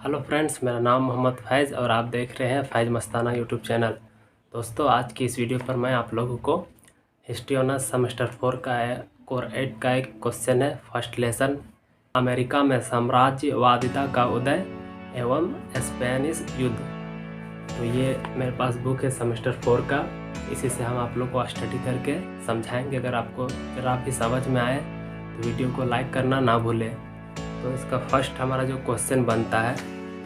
Hello friends, मेरा नाम मोहम्मद फैज़ और आप देख रहे हैं फैज़ मस्ताना यूट्यूब चैनल। दोस्तों, आज की इस वीडियो पर मैं आप लोगों को हिस्ट्री ऑनर्स सेमेस्टर 4 का कोर 8 का एक क्वेश्चन है। फर्स्ट लेसन, अमेरिका में साम्राज्यवादिता का उदय एवं स्पेनिश युद्ध। तो ये मेरे पास बुक है सेमेस्टर 4 का, इसी से हम आप लोग को स्टडी करके समझाएंगे। अगर आपको ज़रा भी समझ में आए तो वीडियो को लाइक करना ना भूलें। तो इसका फर्स्ट हमारा जो क्वेश्चन बनता है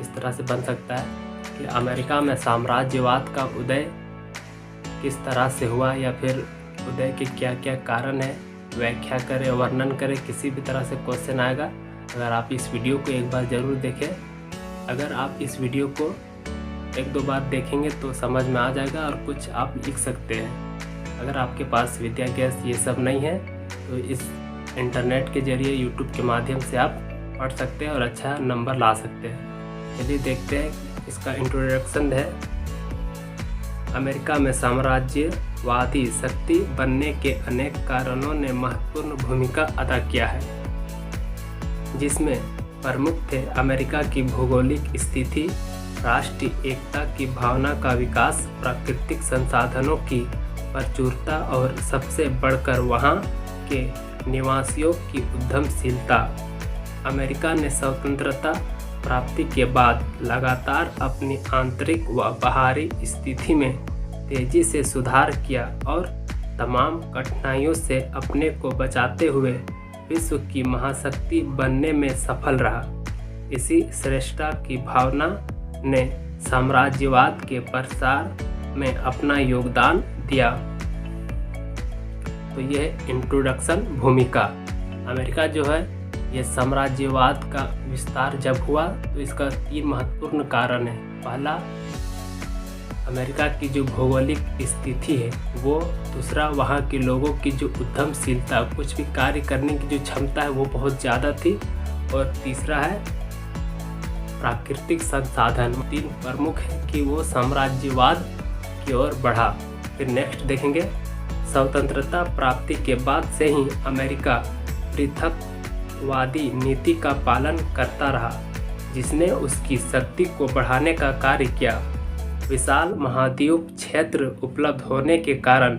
इस तरह से बन सकता है कि अमेरिका में साम्राज्यवाद का उदय किस तरह से हुआ, या फिर उदय के क्या क्या कारण है, व्याख्या करें, वर्णन करें। किसी भी तरह से क्वेश्चन आएगा। अगर आप इस वीडियो को एक बार ज़रूर देखें। अगर आप इस वीडियो को एक दो बार देखेंगे तो समझ में आ जाएगा और कुछ आप लिख सकते हैं। अगर आपके पास विद्या गैस ये सब नहीं है तो इस इंटरनेट के ज़रिए यूट्यूब के माध्यम से आप पढ़ सकते हैं और अच्छा नंबर ला सकते हैं। चलिए देखते हैं। इसका इंट्रोडक्शन है, अमेरिका में साम्राज्यवादी शक्ति बनने के अनेक कारणों ने महत्वपूर्ण भूमिका अदा किया है, जिसमें प्रमुख थे अमेरिका की भौगोलिक स्थिति, राष्ट्रीय एकता की भावना का विकास, प्राकृतिक संसाधनों की प्रचुरता और सबसे बढ़कर वहाँ के निवासियों की उद्यमशीलता। अमेरिका ने स्वतंत्रता प्राप्ति के बाद लगातार अपनी आंतरिक व बाहरी स्थिति में तेजी से सुधार किया और तमाम कठिनाइयों से अपने को बचाते हुए विश्व की महाशक्ति बनने में सफल रहा। इसी श्रेष्ठता की भावना ने साम्राज्यवाद के प्रसार में अपना योगदान दिया। तो यह इंट्रोडक्शन भूमिका। अमेरिका जो है ये साम्राज्यवाद का विस्तार जब हुआ तो इसका 3 महत्वपूर्ण कारण है। पहला, अमेरिका की जो भौगोलिक स्थिति है वो, दूसरा वहाँ के लोगों की जो उद्यमशीलता, कुछ भी कार्य करने की जो क्षमता है वो बहुत ज़्यादा थी, और तीसरा है प्राकृतिक संसाधन। 3 प्रमुख है कि वो साम्राज्यवाद की ओर बढ़ा। फिर नेक्स्ट देखेंगे, स्वतंत्रता प्राप्ति के बाद से ही अमेरिका पृथकवादी नीति का पालन करता रहा, जिसने उसकी शक्ति को बढ़ाने का कार्य किया। विशाल महाद्वीप क्षेत्र उपलब्ध होने के कारण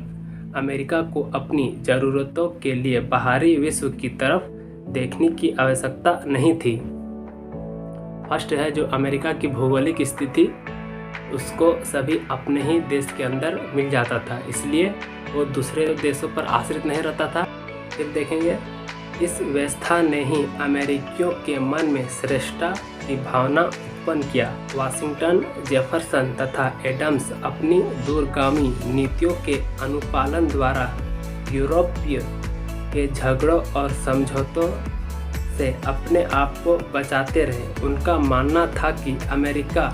अमेरिका को अपनी ज़रूरतों के लिए बाहरी विश्व की तरफ देखने की आवश्यकता नहीं थी। फर्स्ट है जो अमेरिका की भौगोलिक स्थिति, उसको सभी अपने ही देश के अंदर मिल जाता था, इसलिए वो दूसरे देशों पर आश्रित नहीं रहता था। फिर देखेंगे, इस व्यवस्था ने ही अमेरिकियों के मन में श्रेष्ठता की भावना उत्पन्न किया। वाशिंगटन, जेफरसन तथा एडम्स अपनी दूरगामी नीतियों के अनुपालन द्वारा यूरोपीय के झगड़ों और समझौतों से अपने आप को बचाते रहे। उनका मानना था कि अमेरिका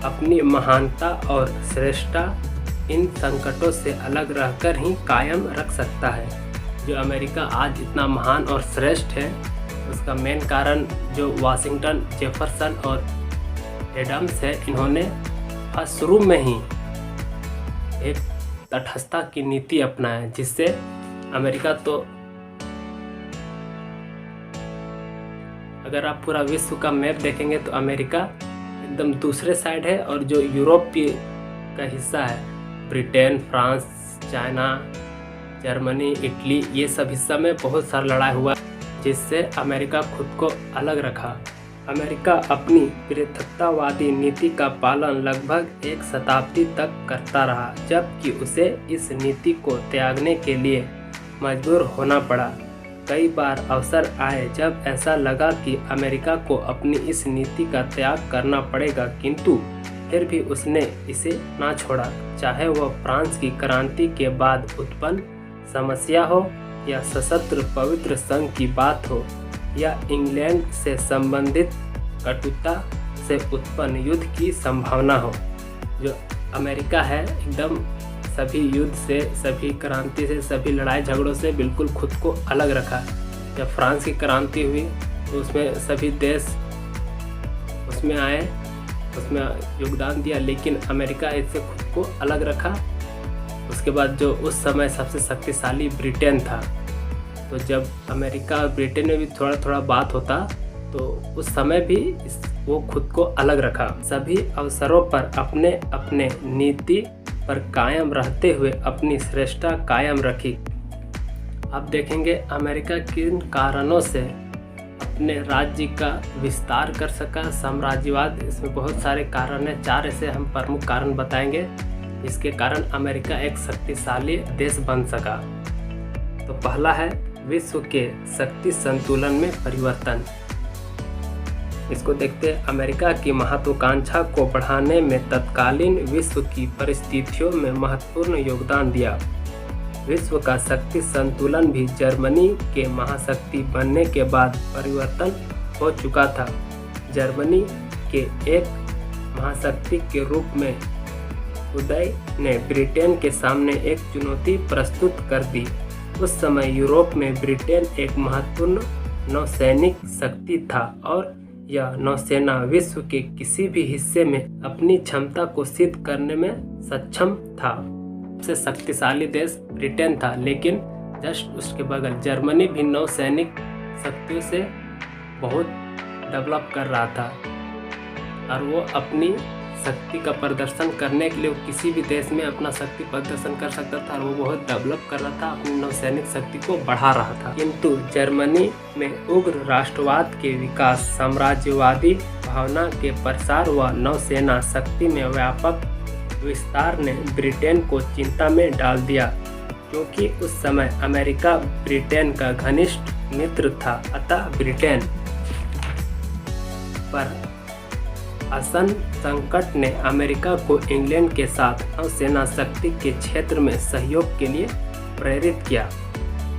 अपनी महानता और श्रेष्ठता इन संकटों से अलग रहकर ही कायम रख सकता है। जो अमेरिका आज इतना महान और श्रेष्ठ है उसका मेन कारण जो वाशिंगटन, जेफरसन और एडम्स है, इन्होंने शुरू में ही एक तटस्थता की नीति अपनाया, जिससे अमेरिका तो, अगर आप पूरा विश्व का मैप देखेंगे तो अमेरिका एकदम दूसरे साइड है, और जो यूरोपीय का हिस्सा है, Britain, France, China, Germany, Italy, ये सब हिस्सा में बहुत सारा लड़ाई हुआ, जिससे अमेरिका खुद को अलग रखा। अमेरिका अपनी पृथकतावादी नीति का पालन लगभग 1 शताब्दी तक करता रहा, जबकि उसे इस नीति को त्यागने के लिए मजबूर होना पड़ा। कई बार अवसर आए जब ऐसा लगा कि अमेरिका को अपनी इस नीति का त्याग करना पड़ेगा, किंतु फिर भी उसने इसे ना छोड़ा। चाहे वह फ्रांस की क्रांति के बाद उत्पन्न समस्या हो, या सशस्त्र पवित्र संघ की बात हो, या इंग्लैंड से संबंधित कटुता से उत्पन्न युद्ध की संभावना हो। जो अमेरिका है एकदम सभी युद्ध से, सभी क्रांति से, सभी लड़ाई झगड़ों से बिल्कुल खुद को अलग रखा। जब फ्रांस की क्रांति हुई तो उसमें सभी देश उसमें आए, उसमें योगदान दिया, लेकिन अमेरिका इससे खुद को अलग रखा। उसके बाद जो उस समय सबसे शक्तिशाली ब्रिटेन था, तो जब अमेरिका और ब्रिटेन में भी थोड़ा थोड़ा बात होता तो उस समय भी वो खुद को अलग रखा। सभी अवसरों पर अपने अपने नीति पर कायम रहते हुए अपनी श्रेष्ठता कायम रखी। अब देखेंगे अमेरिका किन कारणों से अपने राज्य का विस्तार कर सका। साम्राज्यवाद, इसमें बहुत सारे कारण हैं, 4 ऐसे हम प्रमुख कारण बताएंगे इसके कारण अमेरिका एक शक्तिशाली देश बन सका। तो पहला है विश्व के शक्ति संतुलन में परिवर्तन। इसको देखते हैं। अमेरिका की महत्वाकांक्षा को बढ़ाने में तत्कालीन विश्व की परिस्थितियों में महत्वपूर्ण योगदान दिया। विश्व का शक्ति संतुलन भी जर्मनी के महाशक्ति बनने के बाद परिवर्तन हो चुका था। जर्मनी के एक महाशक्ति के रूप में उदय ने ब्रिटेन के सामने एक चुनौती प्रस्तुत कर दी। उस समय यूरोप में ब्रिटेन एक महत्वपूर्ण नौसैनिक शक्ति था और यह नौसेना विश्व के किसी भी हिस्से में अपनी क्षमता को सिद्ध करने में सक्षम था। सबसे शक्तिशाली देश ब्रिटेन था, लेकिन जस्ट उसके बगल जर्मनी भी नौसैनिक शक्तियों से बहुत डेवलप कर रहा था और वो अपनी शक्ति का प्रदर्शन करने के लिए किसी भी देश में अपना शक्ति प्रदर्शन कर सकता था और वो बहुत डेवलप कर रहा था, अपनी नौसैनिक शक्ति को बढ़ा रहा था। किंतु जर्मनी में उग्र राष्ट्रवाद के विकास, साम्राज्यवादी भावना के प्रसार व नौसेना शक्ति में व्यापक विस्तार ने ब्रिटेन को चिंता में डाल दिया। क्योंकि उस समय अमेरिका ब्रिटेन का घनिष्ठ मित्र था, अतः ब्रिटेन पर आसन संकट ने अमेरिका को इंग्लैंड के साथ नौसेना शक्ति के क्षेत्र में सहयोग के लिए प्रेरित किया।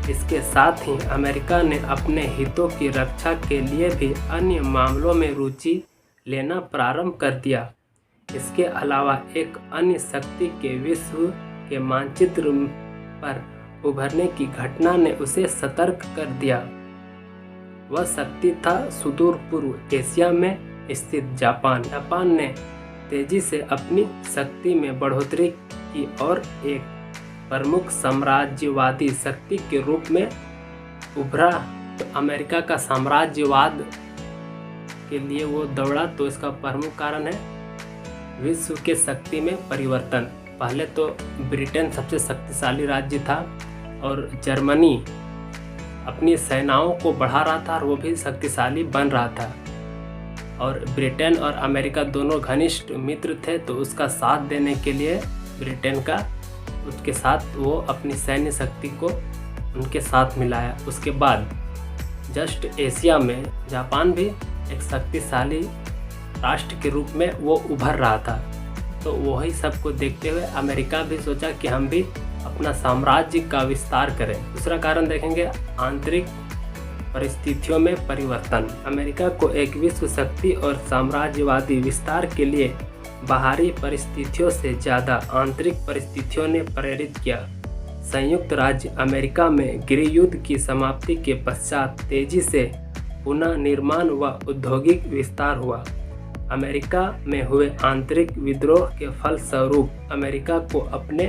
इसके साथ ही अमेरिका ने अपने हितों की रक्षा के लिए भी अन्य मामलों में रुचि लेना प्रारंभ कर दिया। इसके अलावा एक अन्य शक्ति के विश्व के मानचित्र पर उभरने की घटना ने उसे सतर्क कर दिया। वह शक्ति था सुदूर पूर्व एशिया में स्थित जापान। जापान ने तेजी से अपनी शक्ति में बढ़ोतरी की और एक प्रमुख साम्राज्यवादी शक्ति के रूप में उभरा। तो अमेरिका का साम्राज्यवाद के लिए वो दौड़ा, तो इसका प्रमुख कारण है विश्व के शक्ति में परिवर्तन। पहले तो ब्रिटेन सबसे शक्तिशाली राज्य था और जर्मनी अपनी सेनाओं को बढ़ा रहा था और वो भी शक्तिशाली बन रहा था और ब्रिटेन और अमेरिका दोनों घनिष्ठ मित्र थे, तो उसका साथ देने के लिए ब्रिटेन का उसके साथ वो अपनी सैन्य शक्ति को उनके साथ मिलाया। उसके बाद जस्ट एशिया में जापान भी एक शक्तिशाली राष्ट्र के रूप में वो उभर रहा था। तो वही सबको देखते हुए अमेरिका भी सोचा कि हम भी अपना साम्राज्य का विस्तार करें। दूसरा कारण देखेंगे आंतरिक परिस्थितियों में परिवर्तन। अमेरिका को एक विश्व शक्ति और साम्राज्यवादी विस्तार के लिए बाहरी परिस्थितियों से ज़्यादा आंतरिक परिस्थितियों ने प्रेरित किया। संयुक्त राज्य अमेरिका में गृह युद्ध की समाप्ति के पश्चात तेजी से पुनः निर्माण व औद्योगिक विस्तार हुआ। अमेरिका में हुए आंतरिक विद्रोह के फलस्वरूप अमेरिका को अपने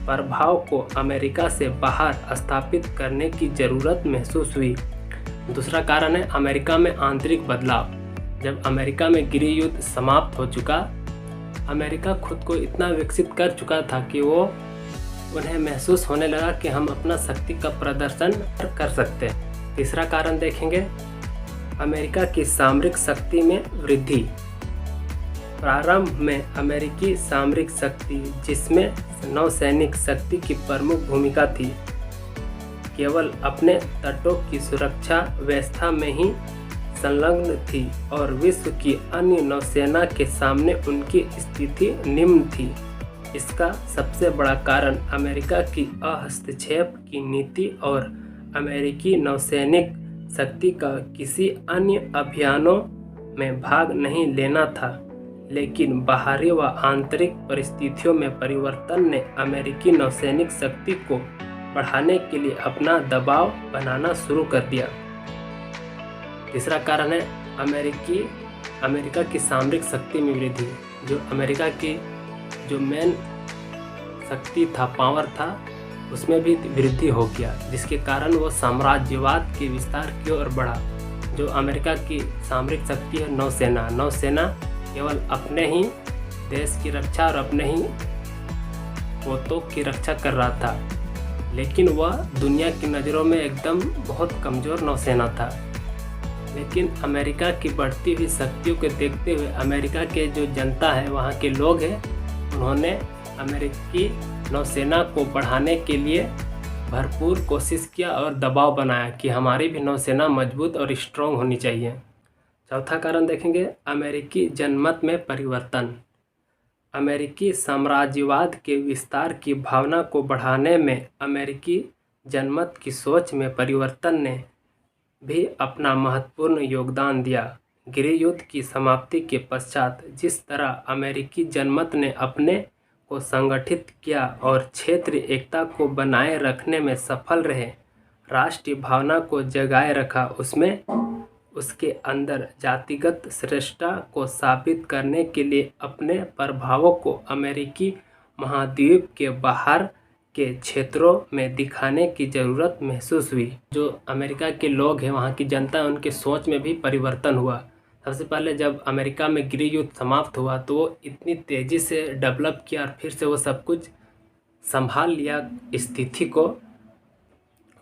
प्रभाव को अमेरिका से बाहर स्थापित करने की ज़रूरत महसूस हुई। दूसरा कारण है अमेरिका में आंतरिक बदलाव। जब अमेरिका में गृह युद्ध समाप्त हो चुका, अमेरिका खुद को इतना विकसित कर चुका था कि वो उन्हें महसूस होने लगा कि हम अपना शक्ति का प्रदर्शन कर सकते हैं। तीसरा कारण देखेंगे अमेरिका की सामरिक शक्ति में वृद्धि। प्रारंभ में अमेरिकी सामरिक शक्ति, जिसमें नौसैनिक शक्ति की प्रमुख भूमिका थी, केवल अपने तटों की सुरक्षा व्यवस्था में ही संलग्न थी और विश्व की अन्य नौसेना के सामने उनकी स्थिति निम्न थी। इसका सबसे बड़ा कारण अमेरिका की हस्तक्षेप की नीति और अमेरिकी नौसैनिक शक्ति का किसी अन्य अभियानों में भाग नहीं लेना था। लेकिन बाहरी व आंतरिक परिस्थितियों में परिवर्तन ने अमेरिकी नौसैनिक शक्ति को बढ़ाने के लिए अपना दबाव बनाना शुरू कर दिया। तीसरा कारण है अमेरिका की सामरिक शक्ति में वृद्धि। जो अमेरिका की जो मेन शक्ति था, पावर था, उसमें भी वृद्धि हो गया, जिसके कारण वो साम्राज्यवाद के विस्तार की ओर बढ़ा। जो अमेरिका की सामरिक शक्ति है नौसेना, नौसेना केवल अपने ही देश की रक्षा और अपने ही पोतों की रक्षा कर रहा था, लेकिन वह दुनिया की नज़रों में एकदम बहुत कमज़ोर नौसेना था। लेकिन अमेरिका की बढ़ती हुई शक्तियों को देखते हुए अमेरिका के जो जनता है, वहाँ के लोग हैं, उन्होंने अमेरिकी नौसेना को बढ़ाने के लिए भरपूर कोशिश किया और दबाव बनाया कि हमारी भी नौसेना मजबूत और स्ट्रॉन्ग होनी चाहिए। चौथा कारण देखेंगे, अमेरिकी जनमत में परिवर्तन। अमेरिकी साम्राज्यवाद के विस्तार की भावना को बढ़ाने में अमेरिकी जनमत की सोच में परिवर्तन ने भी अपना महत्वपूर्ण योगदान दिया। गृह युद्ध की समाप्ति के पश्चात जिस तरह अमेरिकी जनमत ने अपने को संगठित किया और क्षेत्रीय एकता को बनाए रखने में सफल रहे, राष्ट्रीय भावना को जगाए रखा, उसमें उसके अंदर जातिगत श्रेष्ठता को साबित करने के लिए अपने प्रभावों को अमेरिकी महाद्वीप के बाहर के क्षेत्रों में दिखाने की ज़रूरत महसूस हुई। जो अमेरिका के लोग हैं, वहाँ की जनता, उनके सोच में भी परिवर्तन हुआ। सबसे पहले जब अमेरिका में गृह युद्ध समाप्त हुआ तो वो इतनी तेज़ी से डेवलप किया और फिर से वो सब कुछ संभाल लिया स्थिति को।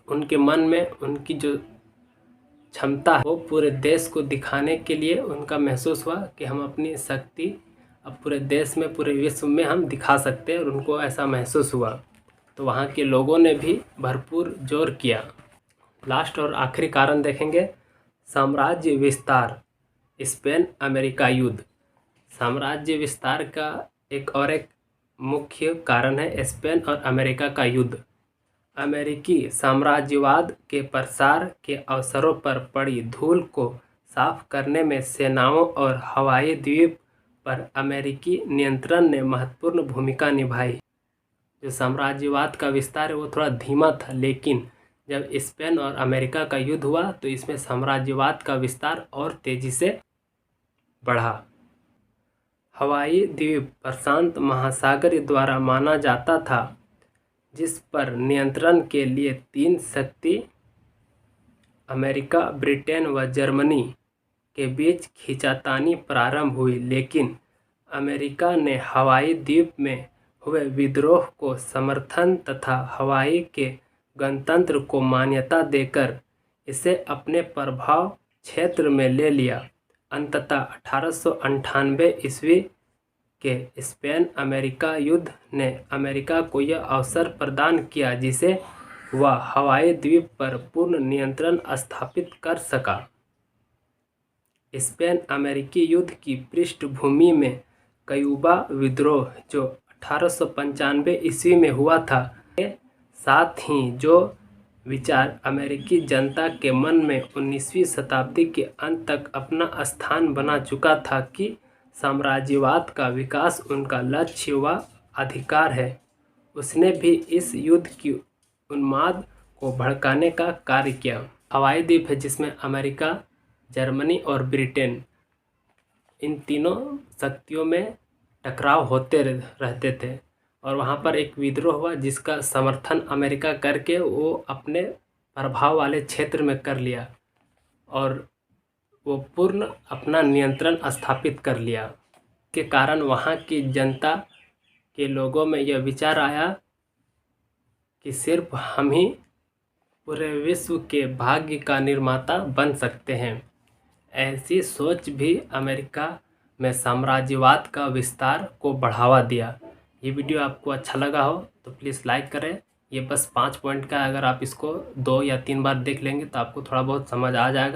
उनके मन में उनकी जो क्षमता है वो पूरे देश को दिखाने के लिए उनका महसूस हुआ कि हम अपनी शक्ति अब पूरे देश में, पूरे विश्व में हम दिखा सकते हैं, और उनको ऐसा महसूस हुआ। तो वहाँ के लोगों ने भी भरपूर जोर किया। लास्ट और आखिरी कारण देखेंगे, साम्राज्य विस्तार, स्पेन अमेरिका युद्ध। साम्राज्य विस्तार का एक मुख्य कारण है स्पेन और अमेरिका का युद्ध। अमेरिकी साम्राज्यवाद के प्रसार के अवसरों पर पड़ी धूल को साफ करने में सेनाओं और हवाई द्वीप पर अमेरिकी नियंत्रण ने महत्वपूर्ण भूमिका निभाई। जो साम्राज्यवाद का विस्तार है वो थोड़ा धीमा था, लेकिन जब स्पेन और अमेरिका का युद्ध हुआ तो इसमें साम्राज्यवाद का विस्तार और तेज़ी से बढ़ा। हवाई द्वीप प्रशांत महासागर द्वारा माना जाता था, जिस पर नियंत्रण के लिए 3 शक्ति अमेरिका, ब्रिटेन व जर्मनी के बीच खींचातानी प्रारंभ हुई। लेकिन अमेरिका ने हवाई द्वीप में हुए विद्रोह को समर्थन तथा हवाई के गणतंत्र को मान्यता देकर इसे अपने प्रभाव क्षेत्र में ले लिया। अंततः 1898 ईस्वी के स्पेन अमेरिका युद्ध ने अमेरिका को यह अवसर प्रदान किया जिसे वह हवाई द्वीप पर पूर्ण नियंत्रण स्थापित कर सका। स्पेन अमेरिकी युद्ध की पृष्ठभूमि में क्यूबा विद्रोह जो 1895 ईस्वी में हुआ था, के साथ ही जो विचार अमेरिकी जनता के मन में 19वीं शताब्दी के अंत तक अपना स्थान बना चुका था कि साम्राज्यवाद का विकास उनका लक्ष्य व अधिकार है, उसने भी इस युद्ध की उन्माद को भड़काने का कार्य किया। हवाई द्वीप है जिसमें अमेरिका, जर्मनी और ब्रिटेन, इन तीनों शक्तियों में टकराव होते रहते थे, और वहाँ पर एक विद्रोह हुआ जिसका समर्थन अमेरिका करके वो अपने प्रभाव वाले क्षेत्र में कर लिया और वो पूर्ण अपना नियंत्रण स्थापित कर लिया। के कारण वहाँ की जनता के लोगों में यह विचार आया कि सिर्फ हम ही पूरे विश्व के भाग्य का निर्माता बन सकते हैं। ऐसी सोच भी अमेरिका में साम्राज्यवाद का विस्तार को बढ़ावा दिया। ये वीडियो आपको अच्छा लगा हो तो प्लीज़ लाइक करें। ये बस 5 पॉइंट का है, अगर आप इसको 2 या 3 बार देख लेंगे तो आपको थोड़ा बहुत समझ आ जाएगा।